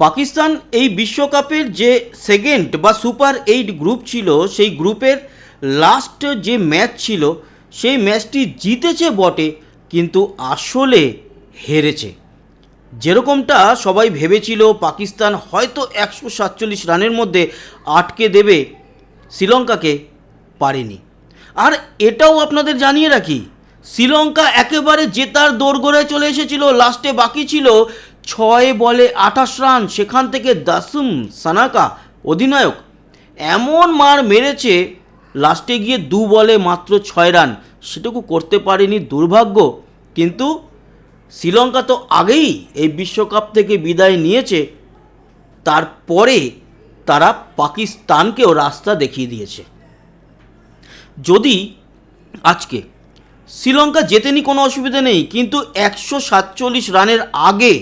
পাকিস্তান এই বিশ্বকাপের যে সেকেন্ড বা সুপার 8 গ্রুপ ছিল, সেই গ্রুপের লাস্ট যে ম্যাচ ছিল সেই ম্যাচটি জিতেছে বটে, কিন্তু আসলে হেরেছে। যেরকমটা সবাই ভেবেছিল পাকিস্তান হয়তো 147 রানের মধ্যে আটকে দেবে শ্রীলঙ্কাকে, পারেনি। আর এটাও আপনাদের জানিয়ে রাখি, শ্রীলঙ্কা একেবারে জেতার দোরগোড়ায় চলে এসেছিল। লাস্টে বাকি ছিল 6 বলে 28 রান, সেখান থেকে দাসুম সানাকা অধিনায়ক এমন মার মেরেছে, লাস্টে গিয়ে 2 বলে মাত্র 6 রান, সেটুকু করতে পারেনি, দুর্ভাগ্য। কিন্তু শ্রীলঙ্কা তো আগেই এই বিশ্বকাপ থেকে বিদায় নিয়েছে, তারপরে তারা পাকিস্তানকেও রাস্তা দেখিয়ে দিয়েছে। যদি আজকে শ্রীলঙ্কা জেতেনি কোনো অসুবিধা নেই, কিন্তু 147 রানের আগে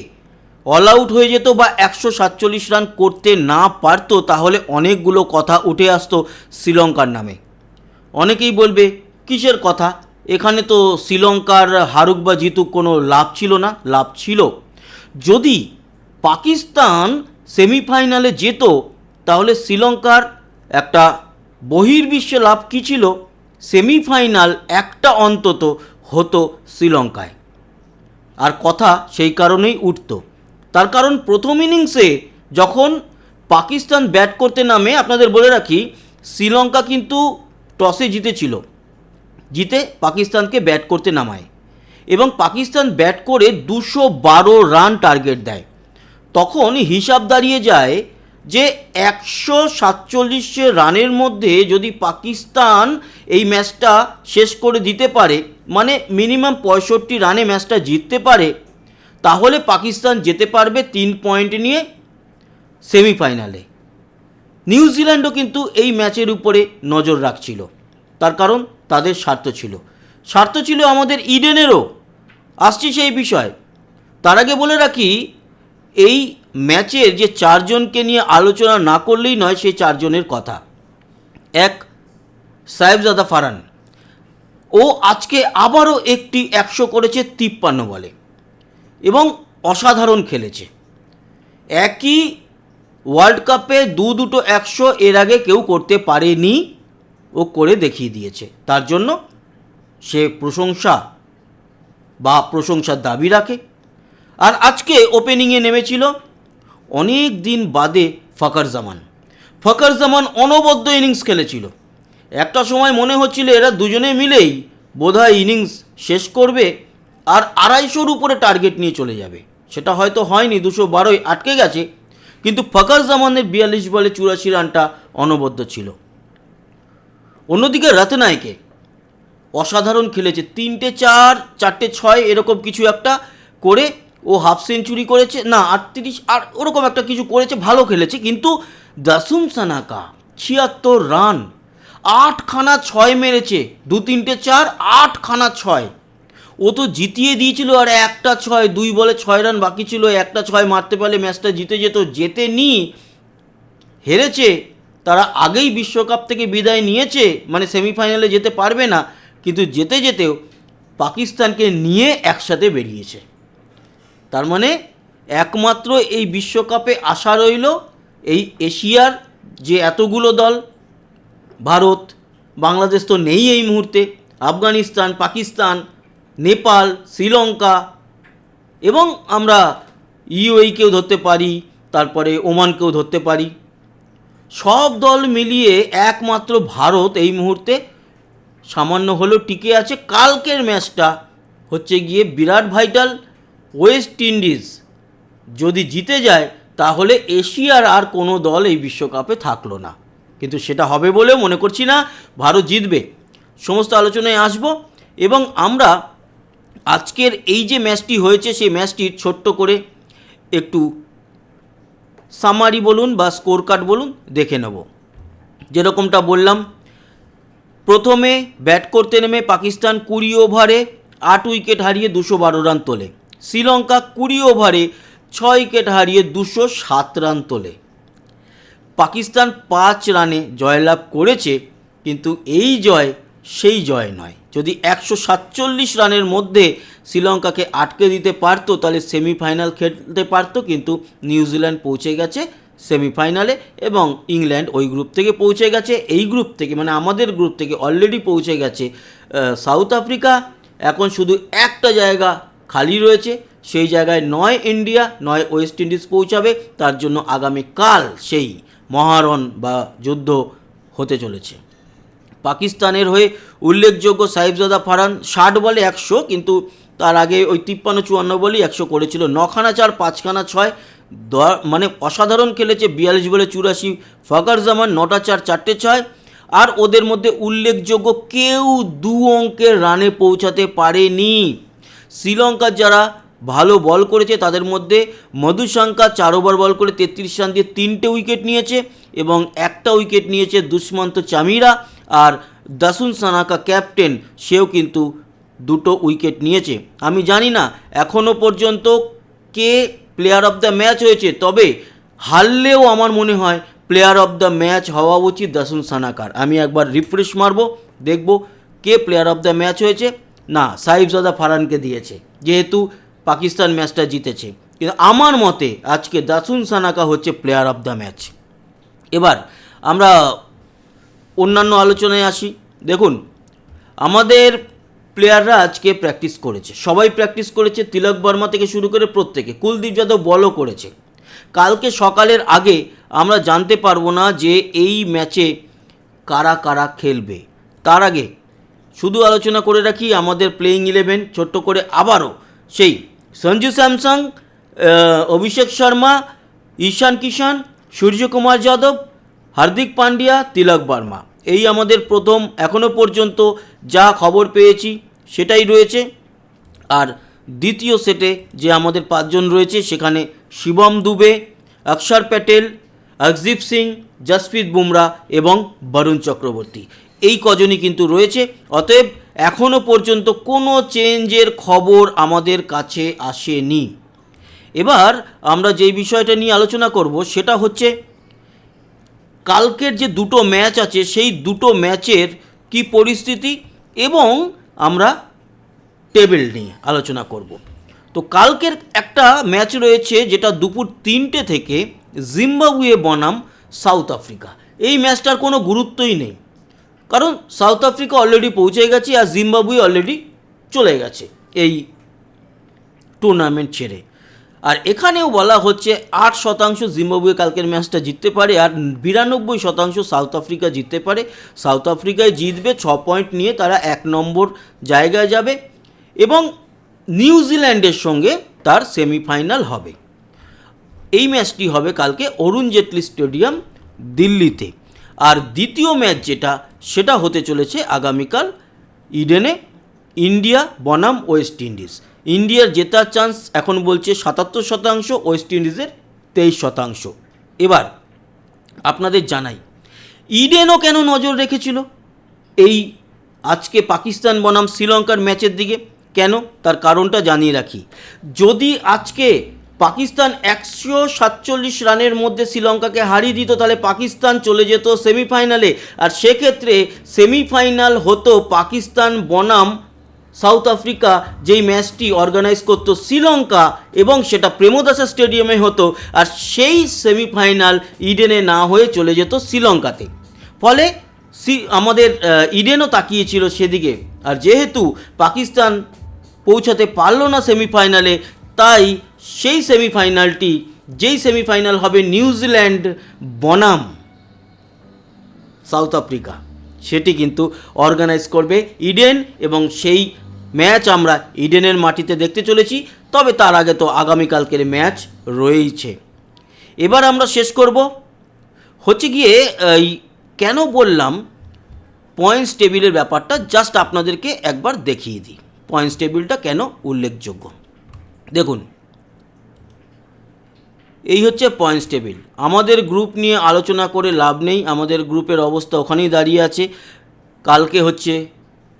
অল আউট হয়ে যেত বা 147 রান করতে না পারতো, তাহলে অনেকগুলো কথা উঠে আসতো শ্রীলঙ্কার নামে। অনেকেই বলবে কিসের কথা, এখানে তো শ্রীলঙ্কার হারুক বা জিতুক কোনো লাভ ছিল না। লাভ ছিল। যদি পাকিস্তান সেমিফাইনালে যেত তাহলে শ্রীলঙ্কার একটা বহির্বিশ্বে লাভ কী ছিল, সেমিফাইনাল একটা অন্তত হতো শ্রীলঙ্কায়। আর কথা সেই কারণেই উঠত। তার কারণ প্রথম ইনিংসে যখন পাকিস্তান ব্যাট করতে নামে, আপনাদের বলে রাখি, শ্রীলঙ্কা কিন্তু টসে জিতেছিল, জিতে পাকিস্তানকে ব্যাট করতে নামায় এবং পাকিস্তান ব্যাট করে 212 রান টার্গেট দেয়। তখন হিসাব দাঁড়িয়ে যায় যে 147 রানের মধ্যে যদি পাকিস্তান এই ম্যাচটা শেষ করে দিতে পারে, মানে মিনিমাম 65 রানে ম্যাচটা জিততে পারে, তাহলে পাকিস্তান যেতে পারবে 3 পয়েন্ট নিয়ে সেমিফাইনালে। নিউজিল্যান্ডও কিন্তু এই ম্যাচের উপরে নজর রাখছিল, তার কারণ তাদের স্বার্থ ছিল আমাদের ইডেনেরও। আসছি সেই বিষয়। তার আগে বলে রাখি, এই ম্যাচের যে 4 জনকে নিয়ে আলোচনা না করলেই নয়, সেই 4 জনের কথা। 1, সাহেবজাদা ফারহান, ও আজকে আবারও একটি 100 করেছে 53 বলে এবং অসাধারণ খেলেছে। একই ওয়ার্ল্ড কাপে দুটো 100 এর আগে কেউ করতে পারেনি, ও করে দেখিয়ে দিয়েছে। তার জন্য সে প্রশংসার দাবি রাখে। আর আজকে ওপেনিংয়ে নেমেছিল অনেক দিন বাদে ফখর জামান অনবদ্য ইনিংস খেলেছিল। একটা সময় মনে হচ্ছিল এরা দুজনে মিলেই বোধহয় ইনিংস শেষ করবে আর 250 উপরে টার্গেট নিয়ে চলে যাবে। সেটা হয়তো হয়নি, 212 আটকে গেছে, কিন্তু ফখর জামানের 42 বলে 84 রানটা অনবদ্য ছিল। অন্যদিকে রত্নায়কে অসাধারণ খেলেছে, 3টে 4, 4টে 6 এরকম কিছু একটা করে ও হাফ সেঞ্চুরি করেছে, না 38 আর ওরকম একটা কিছু করেছে, ভালো খেলেছে। কিন্তু দাসুম সানাকা 76 রান, 8খানা 6 মেরেছে, 2-3টে 4, 8খানা 6, ও তো জিতিয়ে দিয়েছিল। আর একটা 6, 2 বলে 6 রান বাকি ছিল, একটা 6 মারতে পারলে ম্যাচটা জিতে যেত। জেতেনি, হেরেছে। তারা আগেই বিশ্বকাপ থেকে বিদায় নিয়েছে, মানে সেমিফাইনালে যেতে পারবে না, কিন্তু যেতে যেতেও পাকিস্তানকে নিয়ে একসাথে বেরিয়েছে। তার মানে একমাত্র এই বিশ্বকাপে আশা রইল এই এশিয়ার যে এতগুলো দল, ভারত, বাংলাদেশ তো নেই এই মুহূর্তে, আফগানিস্তান, পাকিস্তান, নেপাল, শ্রীলঙ্কা এবং আমরা ইউএইকেও ধরতে পারি, তারপরে ওমানকেও ধরতে পারি। সব দল মিলিয়ে একমাত্র ভারত এই মুহূর্তে সামান্য হলেও টিকে আছে। কালকের ম্যাচটা হচ্ছে গিয়ে বিরাট ভাইটাল। ওয়েস্ট ইন্ডিজ যদি জিতে যায় তাহলে এশিয়ার আর কোনো দল এই বিশ্বকাপে থাকলো না, কিন্তু সেটা হবে বলেও মনে করছি না। ভারত জিতবে। সমস্ত আলোচনায় আসব এবং আমরা আজকের এই যে ম্যাচটি হয়েছে সেই ম্যাচটির ছোট্ট করে একটু সামারি বলুন বা স্কোর কার্ড বলুন দেখে নেব। যেরকমটা বললাম, প্রথমে ব্যাট করতে নেমে পাকিস্তান 20 ওভারে 8 উইকেট হারিয়ে 212 রান তোলে। শ্রীলঙ্কা 20 ওভারে 6 উইকেট হারিয়ে 207 রান তোলে। পাকিস্তান 5 রানে জয়লাভ করেছে, কিন্তু এই জয় সেই জয় নয়। যদি 147 রানের মধ্যে শ্রীলঙ্কাকে আটকে দিতে পারতো, তাহলে সেমিফাইনাল খেলতে পারতো, কিন্তু নিউজিল্যান্ড পৌঁছে গেছে সেমিফাইনালে এবং ইংল্যান্ড ওই গ্রুপ থেকে পৌঁছে গেছে। এই গ্রুপ থেকে মানে আমাদের গ্রুপ থেকে অলরেডি পৌঁছে গেছে সাউথ আফ্রিকা। এখন শুধু একটা জায়গা খালি রয়েছে, সেই জায়গায় নয় ইন্ডিয়া নয় ওয়েস্ট ইন্ডিজ পৌঁছাবে। তার জন্য আগামীকাল সেই মহারণ বা যুদ্ধ হতে চলেছে। পাকিস্তানের হয়ে উল্লেখযোগ্য সাহিবজাদা ফারহান 60 বলে 100, কিন্তু তার আগে ওই 53-54 বলেই 100 করেছিল। 9খানা 4 5খানা 6, মানে অসাধারণ খেলেছে। 42 বলে 84 ফখর জামান, 9টা 4 4টে 6। আর ওদের মধ্যে উল্লেখযোগ্য কেউ 2 অঙ্কের রানে পৌঁছাতে পারেনি। শ্রীলঙ্কার যারা ভালো বল করেছে তাদের মধ্যে মধুশঙ্কা 4 ওভার বল করে 33 রান দিয়ে 3টে উইকেট নিয়েছে এবং 1টা উইকেট নিয়েছে দুষ্মন্ত চামিরা। আর দাসুন সানাকা ক্যাপ্টেন, সেও কিন্তু 2টো উইকেট নিয়েছে। আমি জানি না এখনও পর্যন্ত কে প্লেয়ার অফ দ্য ম্যাচ হয়েছে, তবে হারলেও আমার মনে হয় প্লেয়ার অফ দ্য ম্যাচ হওয়া উচিত দাসুন সানাকার। আমি একবার রিফ্রেশ মারব, দেখব কে প্লেয়ার অফ দ্য ম্যাচ হয়েছে। না, সাহিবজাদা ফারহানকে দিয়েছে যেহেতু পাকিস্তান ম্যাচটা জিতেছে, কিন্তু আমার মতে আজকে দাসুন সানাকা হচ্ছে প্লেয়ার অফ দ্য ম্যাচ। এবার আমরা অন্যান্য আলোচনায় আসি। দেখুন, আমাদের প্লেয়াররা আজকে প্র্যাকটিস করেছে, সবাই প্র্যাকটিস করেছে, তিলক বর্মা থেকে শুরু করে প্রত্যেকে। কুলদীপ যাদব বলও করেছে। কালকে সকালের আগে আমরা জানতে পারবো না যে এই ম্যাচে কারা কারা খেলবে। তার আগে শুধু আলোচনা করে রাখি আমাদের প্লেইং 11 ছোট্ট করে আবারও। সেই সঞ্জু স্যামসং, অভিষেক শর্মা, ঈশান কিষান, সূর্যকুমার যাদব, হার্দিক পান্ডিয়া, তিলক বর্মা, এই আমাদের প্রথম এখনও পর্যন্ত যা খবর পেয়েছি সেটাই রয়েছে। আর দ্বিতীয় সেটে যে আমাদের 5 জন রয়েছে সেখানে শিবম দুবে, অক্ষর প্যাটেল, অর্শদীপ সিং, জসপ্রীত বুমরা এবং বরুণ চক্রবর্তী, এই কজনই কিন্তু রয়েছে। অতএব এখনও পর্যন্ত কোনো চেঞ্জের খবর আমাদের কাছে আসেনি। এবার আমরা যেই বিষয়টা নিয়ে আলোচনা করব সেটা হচ্ছে কালকের যে 2টো ম্যাচ আছে সেই 2টো ম্যাচের কি পরিস্থিতি এবং আমরা টেবিল নিয়ে আলোচনা করব। তো কালকের একটা ম্যাচ রয়েছে যেটা দুপুর 3টে থেকে জিম্বাবুয়ে বনাম সাউথ আফ্রিকা। এই ম্যাচটার কোনো গুরুত্বই নেই, কারণ সাউথ আফ্রিকা অলরেডি পৌঁছে গেছে আর জিম্বাবুয়ে অলরেডি চলে গেছে এই টুর্নামেন্ট ছেড়ে। আর এখানেও বলা হচ্ছে 8% জিম্বাবুয়ে কালকের ম্যাচটা জিততে পারে আর 92% সাউথ আফ্রিকা জিততে পারে। সাউথ আফ্রিকায় জিতবে, 6 পয়েন্ট নিয়ে তারা 1 নম্বর জায়গায় যাবে এবং নিউজিল্যান্ডের সঙ্গে তার সেমিফাইনাল হবে। এই ম্যাচটি হবে কালকে অরুণ জেটলি স্টেডিয়াম দিল্লিতে। আর দ্বিতীয় ম্যাচ যেটা সেটা হতে চলেছে আগামীকাল ইডেনে, ইন্ডিয়া বনাম ওয়েস্ট ইন্ডিজ। ইন্ডিয়ার জেতার চান্স এখন বলছে 77%, ওয়েস্ট ইন্ডিজের 23%। এবার আপনাদের জানাই ইডেনও কেন নজর রেখেছিল এই আজকে পাকিস্তান বনাম শ্রীলঙ্কার ম্যাচের দিকে। কেন, তার কারণটা জানিয়ে রাখি। যদি আজকে পাকিস্তান 147 রানের মধ্যে শ্রীলঙ্কাকে হারিয়ে দিত তাহলে পাকিস্তান চলে যেত সেমিফাইনালে, আর সেক্ষেত্রে সেমিফাইনাল হতো পাকিস্তান বনাম সাউথ আফ্রিকা, যেই ম্যাচটি অর্গানাইজ করতো শ্রীলঙ্কা এবং সেটা প্রেমদাসা স্টেডিয়ামে হতো, আর সেই সেমিফাইনাল ইডেনে না হয়ে চলে যেত শ্রীলঙ্কাতে। ফলে আমাদের ইডেনও তাকিয়েছিল সেদিকে। আর যেহেতু পাকিস্তান পৌঁছাতে পারলো না সেমিফাইনালে, তাই সেই সেমিফাইনালটি যেই সেমিফাইনাল হবে নিউজিল্যান্ড বনাম সাউথ আফ্রিকা, সেটি কিন্তু অর্গানাইজ করবে ইডেন এবং সেই ম্যাচ আমরা ইডেনের মাটিতে দেখতে চলেছি। তবে তার আগে তো আগামীকালকের ম্যাচ রয়েইছে। এবার আমরা শেষ করব হচ্ছে গিয়ে এই কেন বললাম পয়েন্টস টেবিলের ব্যাপারটা, জাস্ট আপনাদেরকে একবার দেখিয়ে দিই পয়েন্টস টেবিলটা কেন উল্লেখযোগ্য। দেখুন, এই হচ্ছে পয়েন্টস টেবিল। আমাদের গ্রুপ নিয়ে আলোচনা করে লাভ নেই, আমাদের গ্রুপের অবস্থা ওখানেই দাঁড়িয়ে আছে। কালকে হচ্ছে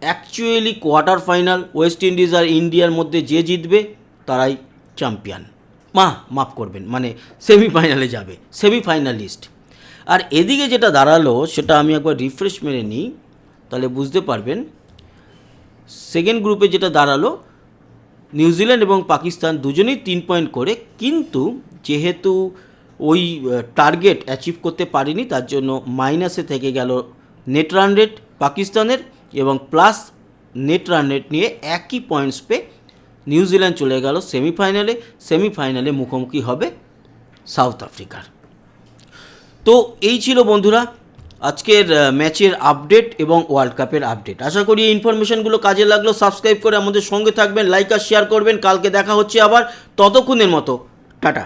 actually quarter final, West Indies আর ইন্ডিয়ার মধ্যে যে জিতবে তারাই চ্যাম্পিয়ন, মাফ করবেন, মানে সেমিফাইনালে যাবে, সেমিফাইনালিস্ট। আর এদিকে যেটা দাঁড়ালো সেটা আমি একবার রিফ্রেশ মেরে নিই, তাহলে বুঝতে পারবেন। সেকেন্ড গ্রুপে যেটা দাঁড়ালো নিউজিল্যান্ড এবং পাকিস্তান দুজনেই 3 পয়েন্ট করে, কিন্তু যেহেতু ওই টার্গেট অ্যাচিভ করতে পারেনি তার জন্য মাইনাসে থেকে গেল নেট রান রেট পাকিস্তানের, এবং প্লাস নেট রান রেট নিয়ে একই পয়েন্টস পেয়ে নিউজিল্যান্ড চলে গেল সেমিফাইনালে মুখোমুখি হবে সাউথ আফ্রিকার। তো এই ছিল বন্ধুরা আজকের ম্যাচের আপডেট এবং ওয়ার্ল্ড কাপের আপডেট। আশা করি এই ইনফরমেশনগুলো কাজে লাগলো। সাবস্ক্রাইব করে আমাদের সঙ্গে থাকবেন, লাইক আর শেয়ার করবেন। কালকে দেখা হচ্ছে আবার, ততক্ষণের মতো টাটা।